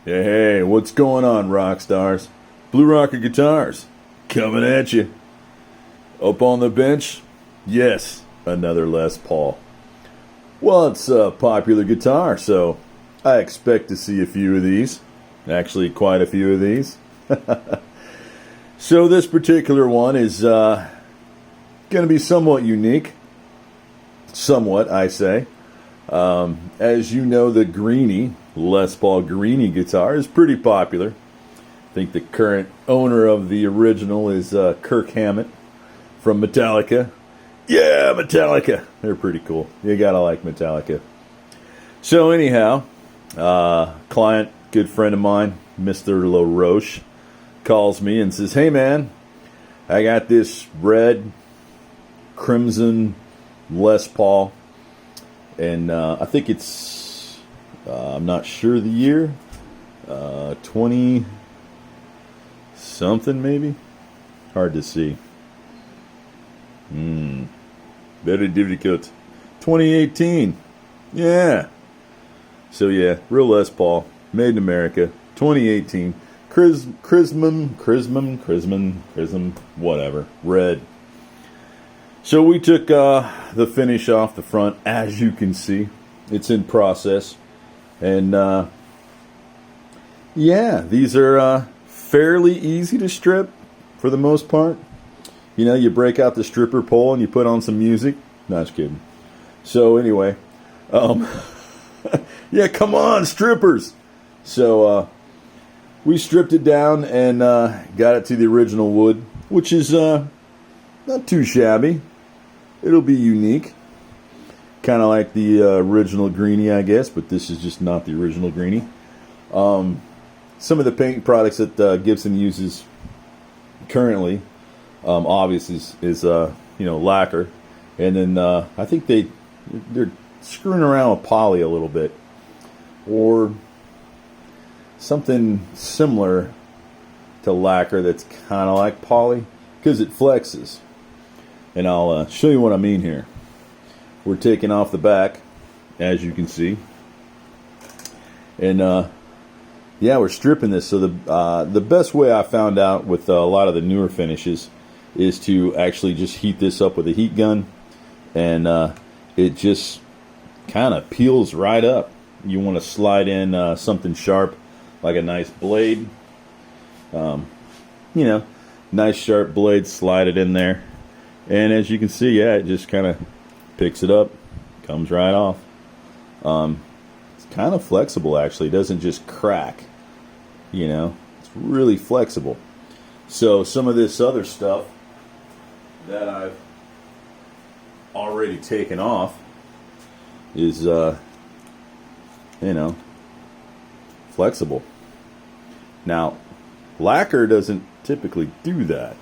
Hey, what's going on, rock stars? Blue Rocker Guitars, coming at you. Up on the bench? Yes, another Les Paul. Well, it's a popular guitar, so I expect to see a few of these. Actually, quite a few of these. So this particular one is going to be somewhat unique. Somewhat, I say. As you know, the Greenie, Les Paul Greenie guitar is pretty popular. I think the current owner of the original is Kirk Hammett from Metallica. Yeah, Metallica. They're pretty cool. You gotta like Metallica. So anyhow, client, good friend of mine, Mr. LaRoche, calls me and says, "Hey man, I got this red crimson Les Paul, and I think it's, I'm not sure the year, 20 something maybe, hard to see. Very difficult. 2018, yeah. So yeah, real Les Paul, made in America, 2018, Chrism, whatever, red." So we took the finish off the front, as you can see. It's in process. And yeah, these are fairly easy to strip for the most part. You know, you break out the stripper pole and you put on some music. No, just kidding. So anyway, yeah, come on, strippers. So we stripped it down and got it to the original wood, which is not too shabby. It'll be unique. Kind of like the original Greenie, I guess, but this is just not the original Greenie. Some of the paint products that Gibson uses currently, obviously, is lacquer. And then I think they're screwing around with poly a little bit. Or something similar to lacquer that's kind of like poly, because it flexes. And I'll show you what I mean here. We're taking off the back, as you can see. And yeah, we're stripping this. So the best way I found out with a lot of the newer finishes is to actually just heat this up with a heat gun. And it just kind of peels right up. You want to slide in something sharp, like a nice blade. Nice sharp blade, slide it in there. And as you can see, yeah, it just kind of picks it up, comes right off. It's kind of flexible, actually. It doesn't just crack, It's really flexible. So some of this other stuff that I've already taken off is, flexible. Now, lacquer doesn't typically do that.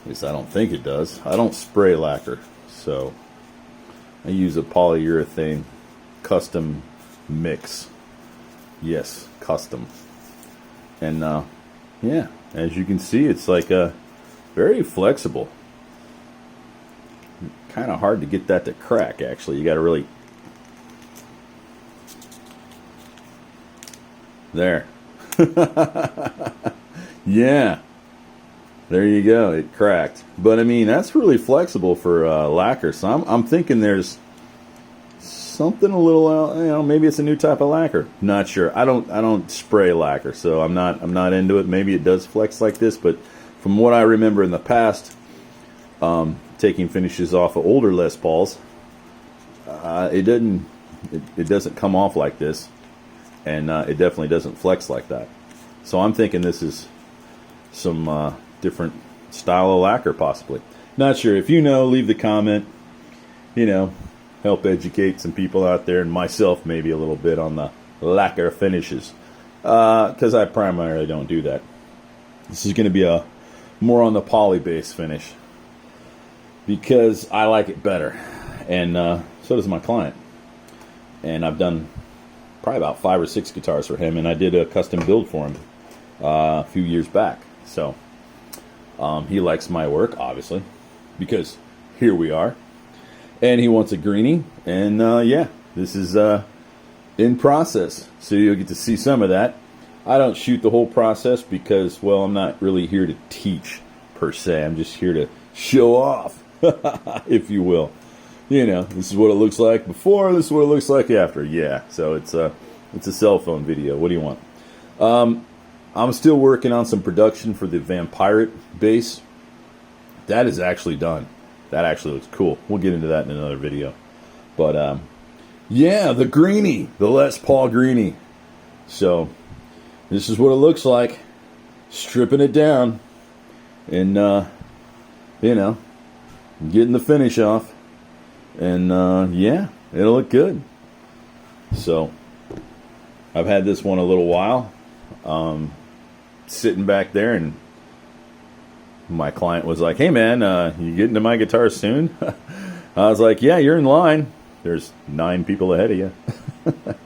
At least I don't think it does. I don't spray lacquer, so I use a polyurethane custom mix. Yes, custom. And yeah, as you can see, it's like very flexible. Kind of hard to get that to crack, actually. You got to really... There. Yeah. There you go. It cracked. But I mean, that's really flexible for lacquer. So I'm thinking there's something a little, maybe it's a new type of lacquer. Not sure. I don't spray lacquer, so I'm not into it. Maybe it does flex like this, but from what I remember in the past, taking finishes off of older Les Pauls, it doesn't come off like this, and it definitely doesn't flex like that. So I'm thinking this is some different style of lacquer, possibly. Not sure. If you know, leave the comment. Help educate some people out there, and myself maybe a little bit on the lacquer finishes, because I primarily don't do that. This is going to be a more on the poly base finish because I like it better, and so does my client. And I've done probably about 5 or 6 guitars for him, and I did a custom build for him a few years back. So he likes my work, obviously, because here we are. And he wants a Greenie, and yeah, this is in process. So you'll get to see some of that. I don't shoot the whole process because, well, I'm not really here to teach per se. I'm just here to show off, if you will. You know, this is what it looks like before, this is what it looks like after. Yeah, so it's a cell phone video. What do you want? I'm still working on some production for the Vampirate bass. That is actually done. That actually looks cool. We'll get into that in another video. But, yeah, the Greenie, the Les Paul Greenie. So, this is what it looks like. Stripping it down. And, you know, getting the finish off. And, yeah, it'll look good. So, I've had this one a little while. Sitting back there, and my client was like, hey, man, you getting to my guitar soon? I was like, yeah, you're in line. There's 9 people ahead of you.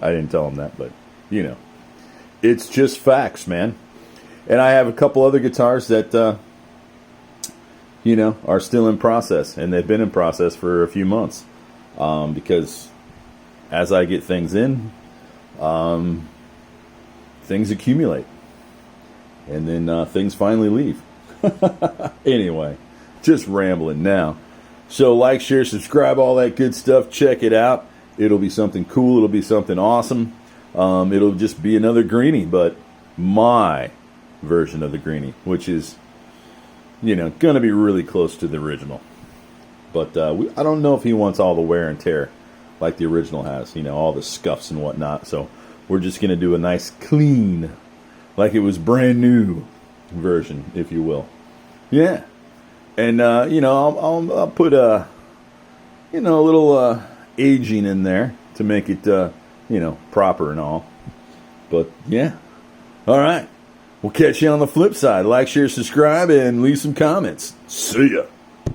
I didn't tell him that, but, you know. It's just facts, man. And I have a couple other guitars that, you know, are still in process. And they've been in process for a few months. Because as I get things in, things accumulate. And then things finally leave. Anyway, just rambling now. So like, share, subscribe, all that good stuff. Check it out. It'll be something cool. It'll be something awesome. It'll just be another Greenie, but my version of the Greenie, which is, you know, going to be really close to the original. But I don't know if he wants all the wear and tear like the original has, you know, all the scuffs and whatnot. So we're just going to do a nice clean, like it was brand new version, if you will. Yeah. And, you know, I'll put a little aging in there to make it, you know, proper and all. But, yeah. All right. We'll catch you on the flip side. Like, share, subscribe, and leave some comments. See ya.